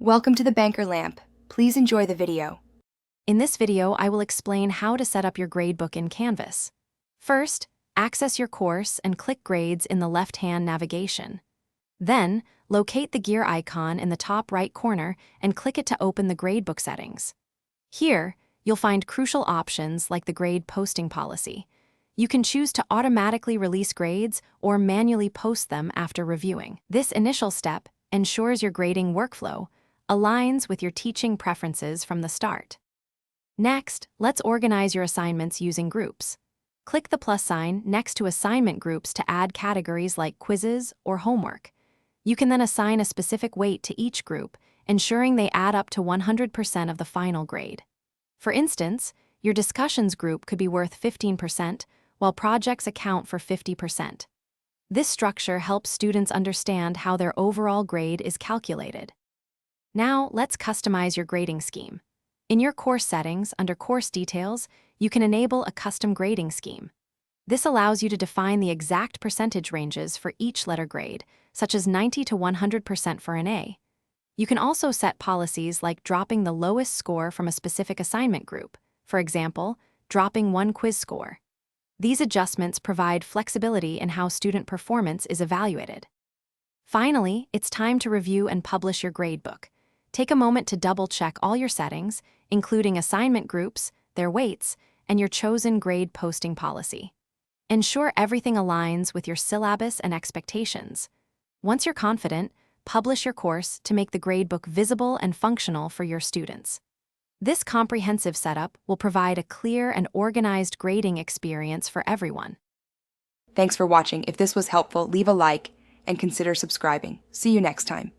Welcome to the Banker Lamp. Please enjoy the video. In this video, I will explain how to set up your gradebook in Canvas. First, access your course and click Grades in the left-hand navigation. Then, locate the gear icon in the top right corner and click it to open the gradebook settings. Here, you'll find crucial options like the grade posting policy. You can choose to automatically release grades or manually post them after reviewing. This initial step ensures your grading workflow aligns with your teaching preferences from the start. Next, let's organize your assignments using groups. Click the plus sign next to assignment groups to add categories like quizzes or homework. You can then assign a specific weight to each group, ensuring they add up to 100% of the final grade. For instance, your discussions group could be worth 15%, while projects account for 50%. This structure helps students understand how their overall grade is calculated. Now, let's customize your grading scheme. In your course settings, under Course Details, you can enable a custom grading scheme. This allows you to define the exact percentage ranges for each letter grade, such as 90 to 100% for an A. You can also set policies like dropping the lowest score from a specific assignment group, for example, dropping one quiz score. These adjustments provide flexibility in how student performance is evaluated. Finally, it's time to review and publish your gradebook. Take a moment to double-check all your settings, including assignment groups, their weights, and your chosen grade posting policy. Ensure everything aligns with your syllabus and expectations. Once you're confident, publish your course to make the gradebook visible and functional for your students. This comprehensive setup will provide a clear and organized grading experience for everyone. Thanks for watching. If this was helpful, leave a like and consider subscribing. See you next time.